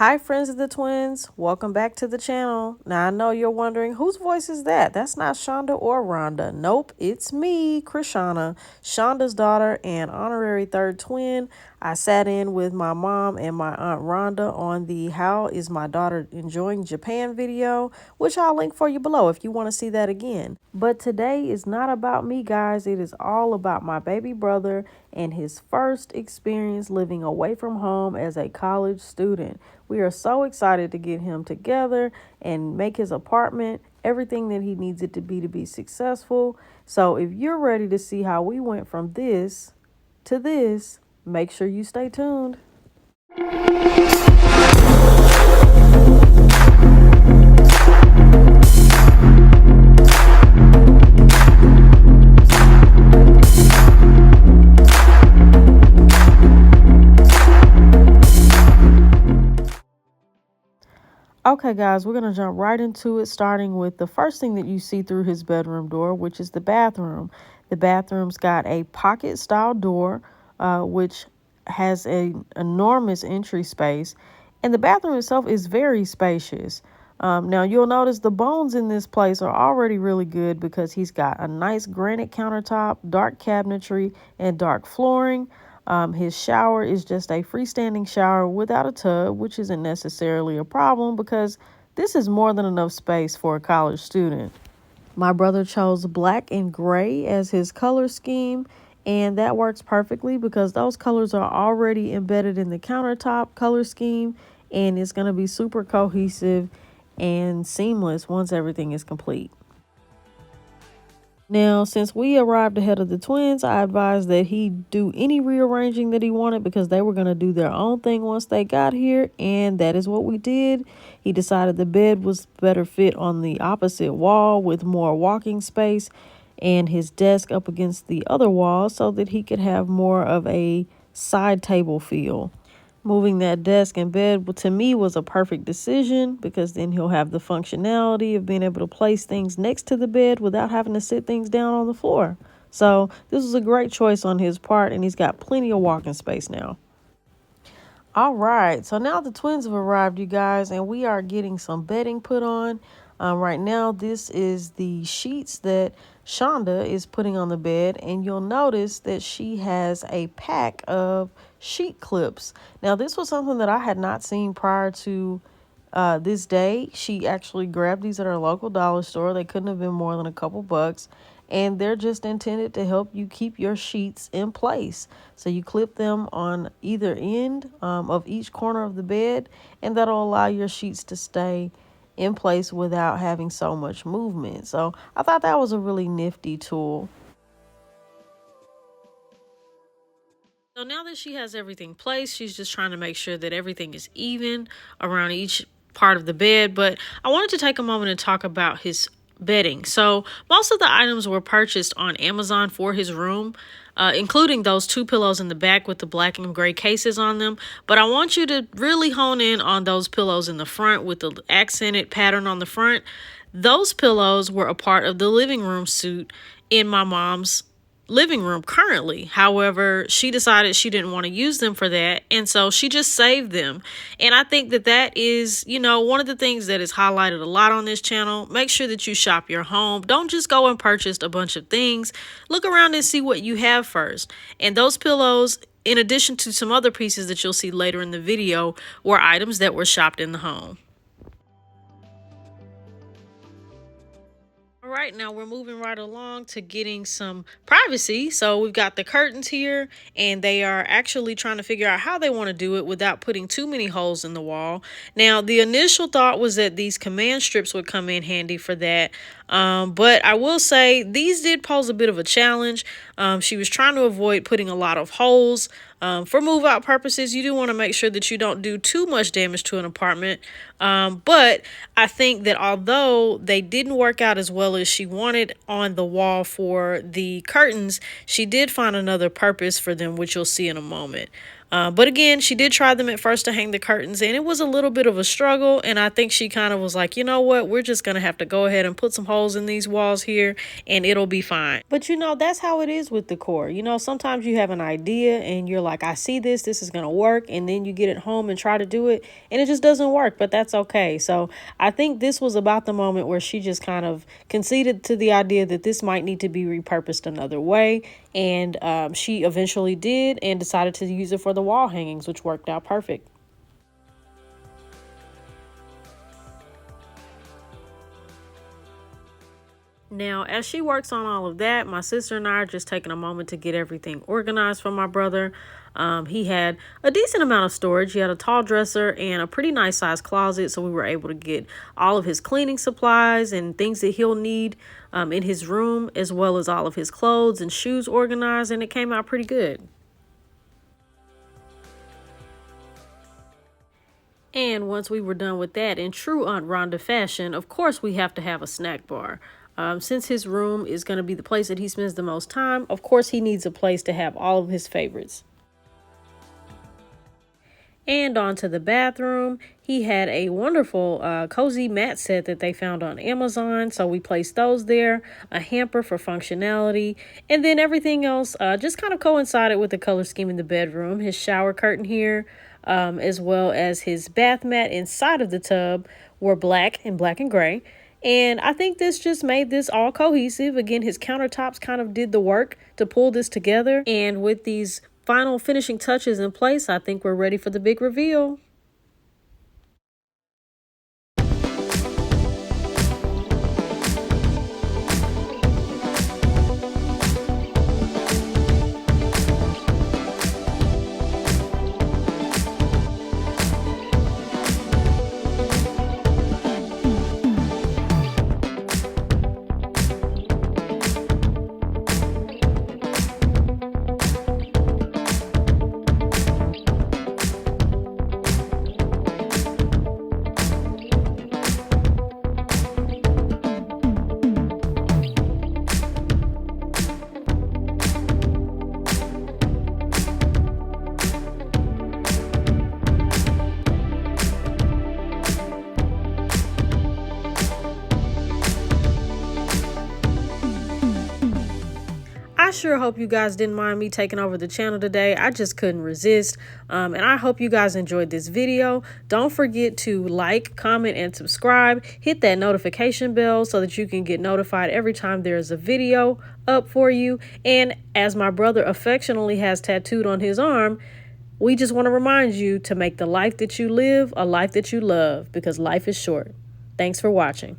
Hi friends of the twins, welcome back to the channel. Now I know you're wondering whose voice is that? That's not Shonda or Rhonda. Nope, it's me, Krishana, Shonda's daughter and honorary third twin. I sat in with my mom and my aunt Rhonda on the How is My Daughter Enjoying Japan video, which I'll link for you below if you want to see that again. But today is not about me, guys. It is all about my baby brother and his first experience living away from home as a college student. We are so excited to get him together and make his apartment everything that he needs it to be successful. So if you're ready to see how we went from this to this, make sure you stay tuned. Okay, guys, we're going to jump right into it, starting with the first thing that you see through his bedroom door, which is the bathroom. The bathroom's got a pocket-style door, which has an enormous entry space, and the bathroom itself is very spacious. Now, you'll notice the bones in this place are already really good because he's got a nice granite countertop, dark cabinetry, and dark flooring. His shower is just a freestanding shower without a tub, which isn't necessarily a problem because this is more than enough space for a college student. My brother chose black and gray as his color scheme, and that works perfectly because those colors are already embedded in the countertop color scheme, and it's going to be super cohesive and seamless once everything is complete. Now, since we arrived ahead of the twins, I advised that he do any rearranging that he wanted because they were going to do their own thing once they got here, and that is what we did. He decided the bed was better fit on the opposite wall with more walking space and his desk up against the other wall so that he could have more of a side table feel. Moving that desk and bed, to me, was a perfect decision because then he'll have the functionality of being able to place things next to the bed without having to sit things down on the floor. So this was a great choice on his part, and he's got plenty of walking space now. All right, so now the twins have arrived, you guys, and we are getting some bedding put on. Right now, this is the sheets that Shonda is putting on the bed, and you'll notice that she has a pack of sheet clips. Now, this was something that I had not seen prior to this day. She actually grabbed these at her local dollar store. They couldn't have been more than a couple bucks. And they're just intended to help you keep your sheets in place. So you clip them on either end of each corner of the bed, and that'll allow your sheets to stay in place without having so much movement. So I thought that was a really nifty tool. So now that she has everything placed, she's just trying to make sure that everything is even around each part of the bed. But I wanted to take a moment and talk about his bedding. So most of the items were purchased on Amazon for his room, including those two pillows in the back with the black and gray cases on them. But I want you to really hone in on those pillows in the front with the accented pattern on the front. Those pillows were a part of the living room suite in my mom's living room currently. However, she decided she didn't want to use them for that, and so she just saved them. And I think that that is, one of the things that is highlighted a lot on this channel. Make sure that you shop your home. Don't just go and purchase a bunch of things. Look around and see what you have first. And those pillows, in addition to some other pieces that you'll see later in the video, were items that were shopped in the home. All right, now we're moving right along to getting some privacy. So we've got the curtains here, and they are actually trying to figure out how they want to do it without putting too many holes in the wall. Now, the initial thought was that these command strips would come in handy for that. But I will say these did pose a bit of a challenge. She was trying to avoid putting a lot of holes. For move out purposes, you do want to make sure that you don't do too much damage to an apartment. But I think that although they didn't work out as well as she wanted on the wall for the curtains, she did find another purpose for them, which you'll see in a moment. But again, she did try them at first to hang the curtains, and it was a little bit of a struggle. And I think she kind of was like, you know what, we're just going to have to go ahead and put some holes in these walls here, and it'll be fine. But that's how it is with decor. Sometimes you have an idea and you're like, I see this is going to work. And then you get it home and try to do it, and it just doesn't work, but that's okay. So I think this was about the moment where she just kind of conceded to the idea that this might need to be repurposed another way. And she eventually did and decided to use it for the wall hangings, which worked out perfect. Now, as she works on all of that, my sister and I are just taking a moment to get everything organized for my brother. He had a decent amount of storage. He had a tall dresser and a pretty nice sized closet, so we were able to get all of his cleaning supplies and things that he'll need in his room, as well as all of his clothes and shoes organized, and it came out pretty good. And once we were done with that, in true Aunt Rhonda fashion, of course we have to have a snack bar. Since his room is going to be the place that he spends the most time, of course he needs a place to have all of his favorites. And onto the bathroom, he had a wonderful cozy mat set that they found on Amazon. So we placed those there, a hamper for functionality, and then everything else just kind of coincided with the color scheme in the bedroom. His shower curtain here, as well as his bath mat inside of the tub, were black and gray. And I think this just made this all cohesive. Again, his countertops kind of did the work to pull this together. And with these final finishing touches in place, I think we're ready for the big reveal. I sure hope you guys didn't mind me taking over the channel today. I just couldn't resist. And I hope you guys enjoyed this video. Don't forget to like, comment, and subscribe. Hit that notification bell so that you can get notified every time there's a video up for you. And as my brother affectionately has tattooed on his arm, we just want to remind you to make the life that you live a life that you love, because life is short. Thanks for watching.